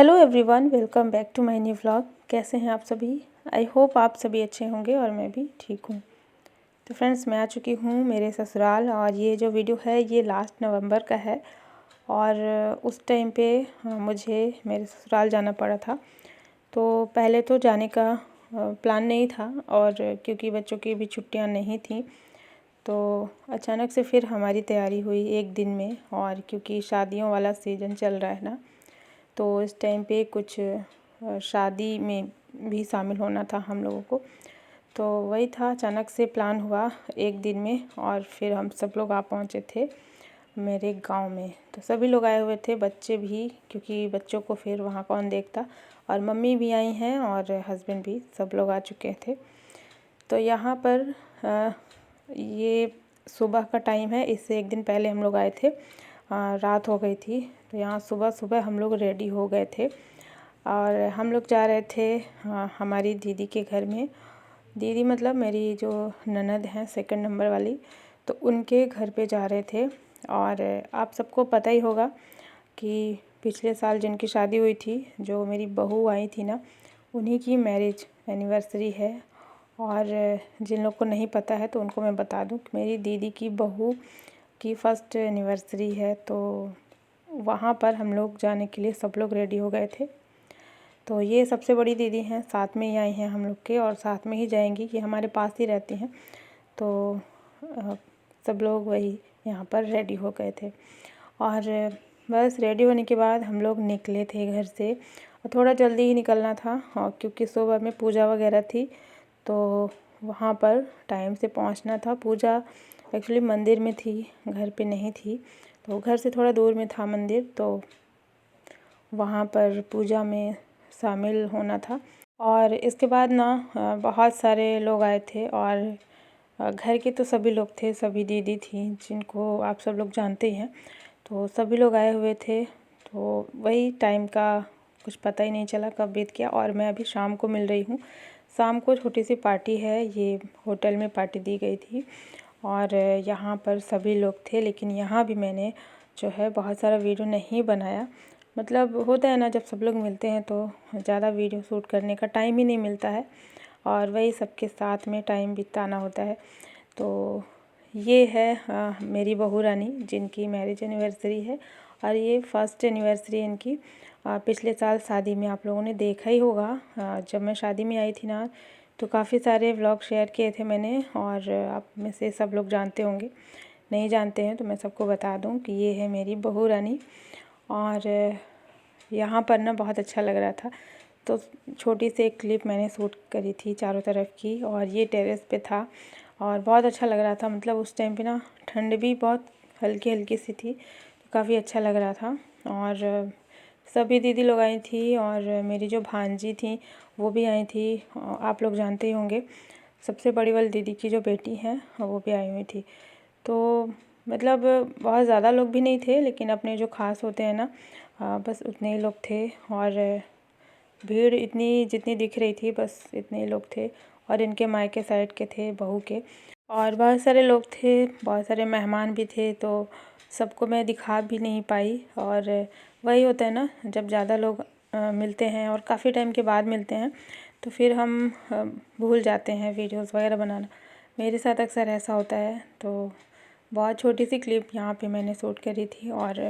Hello everyone, welcome back to my new vlog. कैसे हैं आप सभी? आई होप आप सभी अच्छे होंगे और मैं भी ठीक हूँ। तो फ्रेंड्स, मैं आ चुकी हूँ मेरे ससुराल और ये जो वीडियो है ये लास्ट नवंबर का है। और उस टाइम पे मुझे मेरे ससुराल जाना पड़ा था। तो पहले तो जाने का प्लान नहीं था, और क्योंकि बच्चों की भी छुट्टियाँ नहीं थी तो अचानक से फिर हमारी तैयारी हुई एक दिन में। और क्योंकि शादियों वाला सीज़न चल रहा है ना, तो इस टाइम पे कुछ शादी में भी शामिल होना था हम लोगों को। तो वही था, अचानक से प्लान हुआ एक दिन में और फिर हम सब लोग आ पहुँचे थे मेरे गांव में। तो सभी लोग आए हुए थे, बच्चे भी, क्योंकि बच्चों को फिर वहाँ कौन देखता। और मम्मी भी आई हैं और हस्बैंड भी, सब लोग आ चुके थे। तो यहाँ पर ये सुबह का टाइम है, इससे एक दिन पहले हम लोग आए थे। रात हो गई थी, तो यहाँ सुबह सुबह हम लोग रेडी हो गए थे और हम लोग जा रहे थे हमारी दीदी के घर में। दीदी मतलब मेरी जो ननद हैं, सेकंड नंबर वाली, तो उनके घर पे जा रहे थे। और आप सबको पता ही होगा कि पिछले साल जिनकी शादी हुई थी, जो मेरी बहू आई थी ना, उन्हीं की मैरिज एनिवर्सरी है। और जिन लोग को नहीं पता है तो उनको मैं बता दूं कि मेरी दीदी की बहू की फ़र्स्ट एनिवर्सरी है। तो वहाँ पर हम लोग जाने के लिए सब लोग रेडी हो गए थे। तो ये सबसे बड़ी दीदी हैं, साथ में ही आई हैं हम लोग के, और साथ में ही जाएंगी, ये हमारे पास ही रहती हैं। तो सब लोग वही यहाँ पर रेडी हो गए थे। और बस रेडी होने के बाद हम लोग निकले थे घर से। और थोड़ा जल्दी ही निकलना था, और क्योंकि सुबह में पूजा वगैरह थी तो वहाँ पर टाइम से पहुँचना था। पूजा एक्चुअली मंदिर में थी, घर पे नहीं थी। तो घर से थोड़ा दूर में था मंदिर, तो वहाँ पर पूजा में शामिल होना था। और इसके बाद ना बहुत सारे लोग आए थे, और घर के तो सभी लोग थे, सभी दीदी थी जिनको आप सब लोग जानते ही हैं। तो सभी लोग आए हुए थे। तो वही टाइम का कुछ पता ही नहीं चला कब बीत गया। और मैं अभी शाम को मिल रही हूँ। शाम को छोटी सी पार्टी है, ये होटल में पार्टी दी गई थी और यहाँ पर सभी लोग थे। लेकिन यहाँ भी मैंने जो है बहुत सारा वीडियो नहीं बनाया। मतलब होता है ना, जब सब लोग मिलते हैं तो ज़्यादा वीडियो शूट करने का टाइम ही नहीं मिलता है, और वही सबके साथ में टाइम बिताना होता है। तो ये है मेरी बहू रानी, जिनकी मैरिज एनिवर्सरी है, और ये फर्स्ट एनिवर्सरी है इनकी। पिछले साल शादी में आप लोगों ने देखा ही होगा, जब मैं शादी में आई थी ना, तो काफ़ी सारे व्लॉग शेयर किए थे मैंने, और आप में से सब लोग जानते होंगे। नहीं जानते हैं तो मैं सबको बता दूं कि ये है मेरी बहू रानी। और यहाँ पर ना बहुत अच्छा लग रहा था, तो छोटी सी एक क्लिप मैंने शूट करी थी चारों तरफ की, और ये टेरेस पे था और बहुत अच्छा लग रहा था। मतलब उस टाइम पे ना ठंड भी बहुत हल्की हल्की सी थी, तो काफ़ी अच्छा लग रहा था। और सभी दीदी लोग आई थी, और मेरी जो भांजी थी वो भी आई थी। आप लोग जानते ही होंगे, सबसे बड़ी वाली दीदी की जो बेटी है वो भी आई हुई थी। तो मतलब बहुत ज़्यादा लोग भी नहीं थे, लेकिन अपने जो ख़ास होते हैं ना, बस उतने ही लोग थे। और भीड़ इतनी जितनी दिख रही थी, बस इतने ही लोग थे। और इनके मायके साइड के थे, बहू के, और बहुत सारे लोग थे, बहुत सारे मेहमान भी थे। तो सबको मैं दिखा भी नहीं पाई। और वही होता है ना, जब ज़्यादा लोग मिलते हैं और काफ़ी टाइम के बाद मिलते हैं, तो फिर हम भूल जाते हैं वीडियोस वगैरह बनाना। मेरे साथ अक्सर ऐसा होता है। तो बहुत छोटी सी क्लिप यहाँ पे मैंने शूट करी थी, और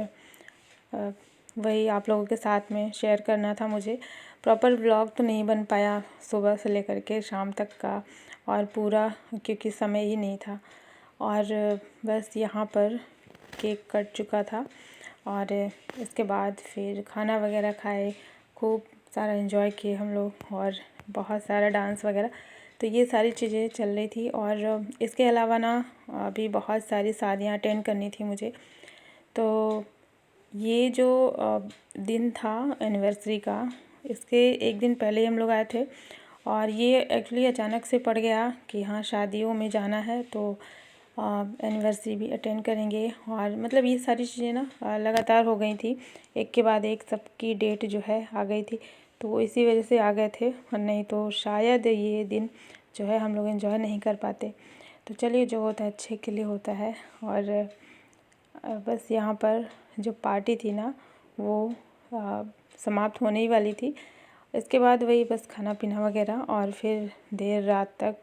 वही आप लोगों के साथ में शेयर करना था मुझे। प्रॉपर व्लॉग तो नहीं बन पाया सुबह से लेकर के शाम तक का, और पूरा, क्योंकि समय ही नहीं था। और बस यहाँ पर केक कट चुका था, और इसके बाद फिर खाना वगैरह खाए, खूब सारा एंजॉय किए हम लोग, और बहुत सारा डांस वगैरह। तो ये सारी चीज़ें चल रही थी। और इसके अलावा ना अभी बहुत सारी शादियाँ अटेंड करनी थी मुझे। तो ये जो दिन था एनिवर्सरी का, इसके एक दिन पहले ही हम लोग आए थे। और ये एक्चुअली अचानक से पड़ गया कि हाँ शादियों में जाना है, तो एनिवर्सरी भी अटेंड करेंगे। और मतलब ये सारी चीज़ें ना लगातार हो गई थी, एक के बाद एक सबकी डेट जो है आ गई थी। तो इसी वजह से आ गए थे, और नहीं तो शायद ये दिन जो है हम लोग एंजॉय नहीं कर पाते। तो चलिए, जो होता है अच्छे के लिए होता है। और बस यहाँ पर जो पार्टी थी ना, वो समाप्त होने ही वाली थी। इसके बाद वही बस खाना पीना वगैरह, और फिर देर रात तक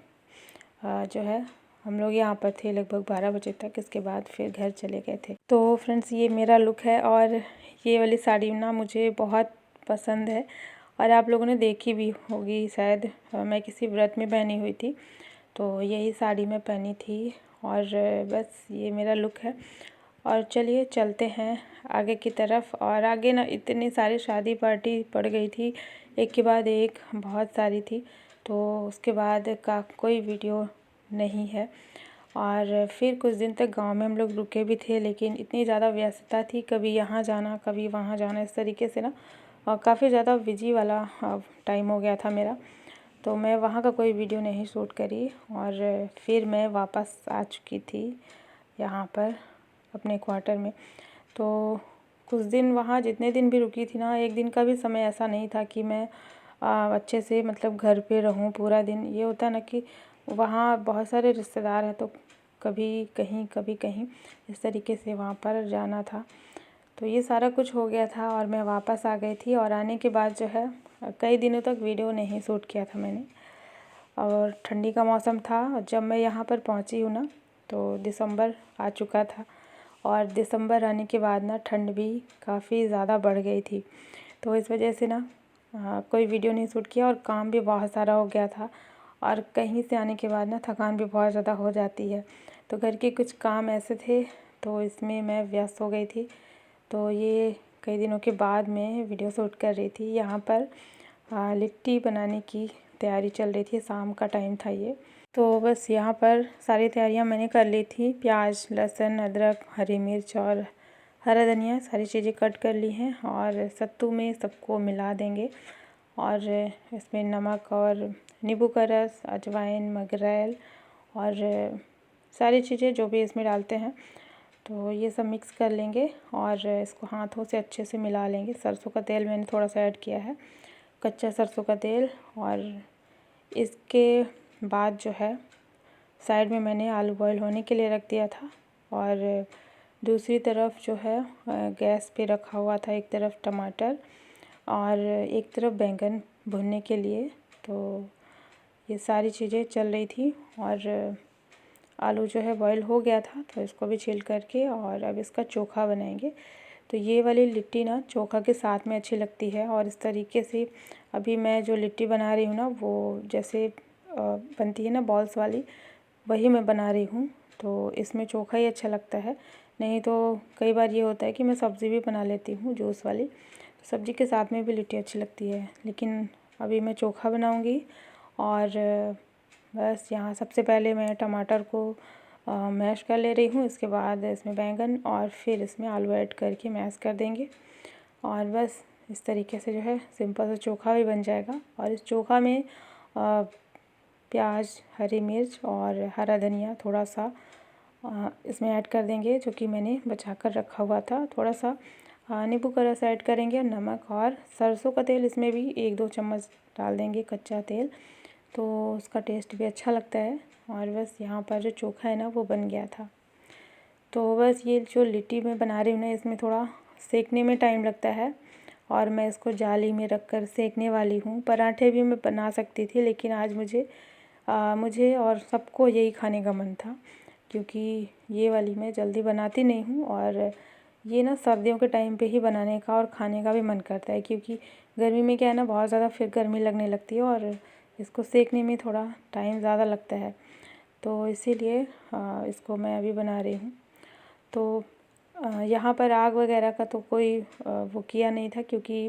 जो है हम लोग यहाँ पर थे लगभग 12 बजे तक। इसके बाद फिर घर चले गए थे। तो फ्रेंड्स ये मेरा लुक है, और ये वाली साड़ी ना मुझे बहुत पसंद है, और आप लोगों ने देखी भी होगी शायद। मैं किसी व्रत में पहनी हुई थी, तो यही साड़ी मैं पहनी थी, और बस ये मेरा लुक है। और चलिए चलते हैं आगे की तरफ। और आगे ना इतनी सारी शादी पार्टी पड़ गई थी, एक के बाद एक बहुत सारी थी, तो उसके बाद का कोई वीडियो नहीं है। और फिर कुछ दिन तक गांव में हम लोग रुके भी थे, लेकिन इतनी ज़्यादा व्यस्तता थी, कभी यहाँ जाना कभी वहाँ जाना, इस तरीके से ना और काफ़ी ज़्यादा बिजी वाला टाइम हो गया था मेरा, तो मैं वहाँ का कोई वीडियो नहीं शूट करी। और फिर मैं वापस आ चुकी थी यहाँ पर अपने क्वार्टर में। तो कुछ दिन वहाँ जितने दिन भी रुकी थी ना, एक दिन का भी समय ऐसा नहीं था कि मैं अच्छे से मतलब घर पे रहूँ पूरा दिन। ये होता है ना कि वहाँ बहुत सारे रिश्तेदार हैं, तो कभी कहीं इस तरीके से वहाँ पर जाना था। तो ये सारा कुछ हो गया था, और मैं वापस आ गई थी। और आने के बाद जो है कई दिनों तक वीडियो नहीं शूट किया था मैंने, और ठंडी का मौसम था। और जब मैं यहाँ पर पहुँची हूँ ना, तो दिसंबर आ चुका था, और दिसंबर आने के बाद ना ठंड भी काफ़ी ज़्यादा बढ़ गई थी। तो इस वजह से ना कोई वीडियो नहीं शूट किया, और काम भी बहुत सारा हो गया था। और कहीं से आने के बाद ना थकान भी बहुत ज़्यादा हो जाती है, तो घर के कुछ काम ऐसे थे, तो इसमें मैं व्यस्त हो गई थी। तो ये कई दिनों के बाद मैं वीडियो शूट कर रही थी। यहाँ पर लिट्टी बनाने की तैयारी चल रही थी, शाम का टाइम था ये। तो बस यहाँ पर सारी तैयारियाँ मैंने कर ली थी। प्याज, लहसुन, अदरक, हरी मिर्च और हरा धनिया सारी चीज़ें कट कर ली हैं, और सत्तू में सबको मिला देंगे। और इसमें नमक और नींबू का रस, अजवाइन, मगरैल और सारी चीज़ें जो भी इसमें डालते हैं, तो ये सब मिक्स कर लेंगे, और इसको हाथों से अच्छे से मिला लेंगे। सरसों का तेल मैंने थोड़ा सा ऐड किया है, कच्चा सरसों का तेल। और इसके बाद जो है साइड में मैंने आलू बॉयल होने के लिए रख दिया था, और दूसरी तरफ जो है गैस पे रखा हुआ था एक तरफ टमाटर और एक तरफ बैंगन भुनने के लिए। तो ये सारी चीज़ें चल रही थी, और आलू जो है बॉयल हो गया था, तो इसको भी छील करके और अब इसका चोखा बनाएंगे। तो ये वाली लिट्टी ना चोखा के साथ में अच्छी लगती है। और इस तरीके से अभी मैं जो लिट्टी बना रही हूँ ना, वो जैसे बनती है ना बॉल्स वाली, वही मैं बना रही हूँ। तो इसमें चोखा ही अच्छा लगता है, नहीं तो कई बार ये होता है कि मैं सब्ज़ी भी बना लेती हूँ जूस वाली, तो सब्ज़ी के साथ में भी लिट्टी अच्छी लगती है। लेकिन अभी मैं चोखा बनाऊँगी। और बस यहाँ सबसे पहले मैं टमाटर को मैश कर ले रही हूँ, इसके बाद इसमें बैंगन और फिर इसमें आलू ऐड करके मैश कर देंगे। और बस इस तरीके से जो है सिंपल सा चोखा भी बन जाएगा। और इस चोखा में प्याज, हरी मिर्च और हरा धनिया थोड़ा सा इसमें ऐड कर देंगे, जो कि मैंने बचा कर रखा हुआ था। थोड़ा सा नींबू का रस ऐड करेंगे, नमक और सरसों का तेल इसमें भी 1-2 चम्मच डाल देंगे, कच्चा तेल, तो उसका टेस्ट भी अच्छा लगता है। और बस यहाँ पर जो चोखा है ना वो बन गया था। तो बस ये जो लिट्टी मैं बना रही हूँ ना, इसमें थोड़ा सेकने में टाइम लगता है, और मैं इसको जाली में रख कर सेकने वाली हूँ। पराठे भी मैं बना सकती थी, लेकिन आज मुझे और सबको यही खाने का मन था, क्योंकि ये वाली मैं जल्दी बनाती नहीं हूँ। और ये ना सर्दियों के टाइम पे ही बनाने का और खाने का भी मन करता है, क्योंकि गर्मी में क्या है ना बहुत ज़्यादा फिर गर्मी लगने लगती है, और इसको सेकने में थोड़ा टाइम ज़्यादा लगता है, तो इसीलिए इसको मैं अभी बना रही हूँ। तो यहाँ पर आग वगैरह का तो कोई वो किया नहीं था, क्योंकि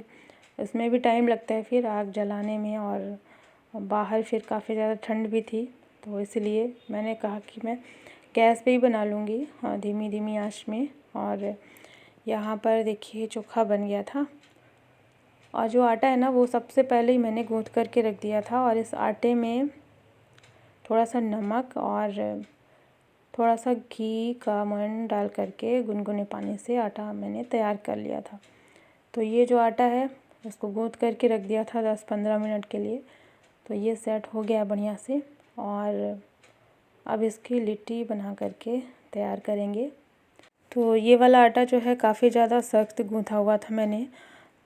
इसमें भी टाइम लगता है फिर आग जलाने में, और बाहर फिर काफ़ी ज़्यादा ठंड भी थी, तो इसलिए मैंने कहा कि मैं गैस पे ही बना लूँगी धीमी धीमी आंच में। और यहाँ पर देखिए चोखा बन गया था, और जो आटा है ना वो सबसे पहले ही मैंने गूँथ करके रख दिया था। और इस आटे में थोड़ा सा नमक और थोड़ा सा घी का मोयन डाल करके गुनगुने पानी से आटा मैंने तैयार कर लिया था। तो ये जो आटा है इसको गूँथ करके रख दिया था 10-15 मिनट के लिए, तो ये सेट हो गया बढ़िया से। और अब इसकी लिट्टी बना करके तैयार करेंगे। तो ये वाला आटा जो है काफ़ी ज़्यादा सख्त गूँथा हुआ था मैंने,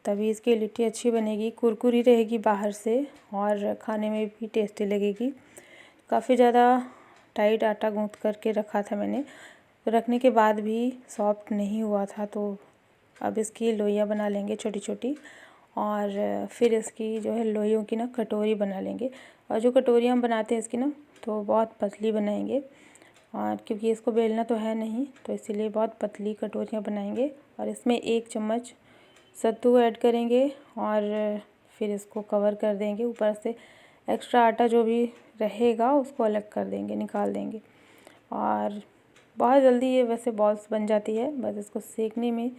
तभी इसकी लिट्टी अच्छी बनेगी, कुरकुरी रहेगी बाहर से और खाने में भी टेस्टी लगेगी। काफ़ी ज़्यादा टाइट आटा गूँथ करके रखा था मैंने, रखने के बाद भी सॉफ्ट नहीं हुआ था। तो अब इसकी लोइयाँ बना लेंगे छोटी छोटी और फिर इसकी जो है लोइयों की ना कटोरी बना लेंगे। और जो कटोरी हम बनाते हैं इसकी ना तो बहुत पतली बनाएंगे, और क्योंकि इसको बेलना तो है नहीं तो इसीलिए बहुत पतली कटोरियाँ बनाएंगे। और इसमें 1 चम्मच सत्तू ऐड करेंगे और फिर इसको कवर कर देंगे। ऊपर से एक्स्ट्रा आटा जो भी रहेगा उसको अलग कर देंगे, निकाल देंगे। और बहुत जल्दी ये वैसे बॉल्स बन जाती है, बस इसको सेकने में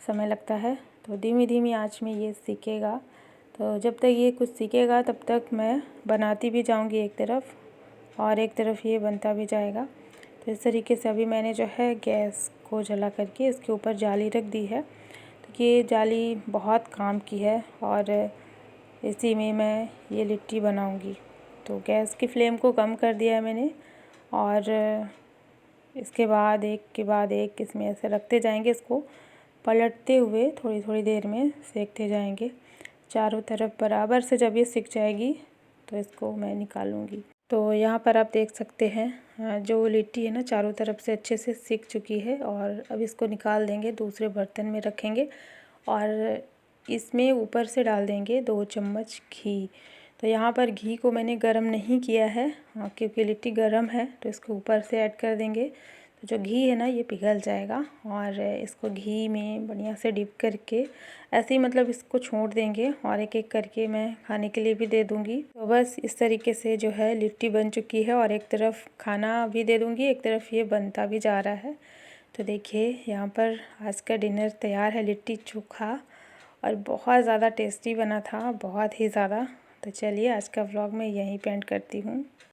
समय लगता है। तो धीमी धीमी आंच में ये सीखेगा। तो जब तक ये कुछ सीखेगा तब तक मैं बनाती भी जाऊंगी एक तरफ और एक तरफ ये बनता भी जाएगा। तो इस तरीके से अभी मैंने जो है गैस को जला करके इसके ऊपर जाली रख दी है। तो ये जाली बहुत काम की है और इसी में मैं ये लिट्टी बनाऊंगी। तो गैस की फ्लेम को कम कर दिया है मैंने और इसके बाद एक के बाद एक इसमें ऐसे रखते जाएंगे, इसको पलटते हुए थोड़ी थोड़ी देर में सेकते जाएंगे चारों तरफ बराबर से। जब ये सिक जाएगी तो इसको मैं निकालूंगी। तो यहाँ पर आप देख सकते हैं जो लिट्टी है ना चारों तरफ से अच्छे से सिक चुकी है। और अब इसको निकाल देंगे, दूसरे बर्तन में रखेंगे और इसमें ऊपर से डाल देंगे 2 चम्मच घी। तो यहाँ पर घी को मैंने गरम नहीं किया है क्योंकि लिट्टी गरम है, तो इसको ऊपर से ऐड कर देंगे। तो जो घी है ना ये पिघल जाएगा और इसको घी में बढ़िया से डिप करके ऐसे ही मतलब इसको छोड़ देंगे और एक एक करके मैं खाने के लिए भी दे दूँगी। तो बस इस तरीके से जो है लिट्टी बन चुकी है और एक तरफ खाना भी दे दूँगी, एक तरफ ये बनता भी जा रहा है। तो देखिए यहाँ पर आज का डिनर तैयार है, लिट्टी चोखा, और बहुत ज़्यादा टेस्टी बना था, बहुत ही ज़्यादा। तो चलिए आज का व्लॉग मैं यहीं पे एंड करती हूँ।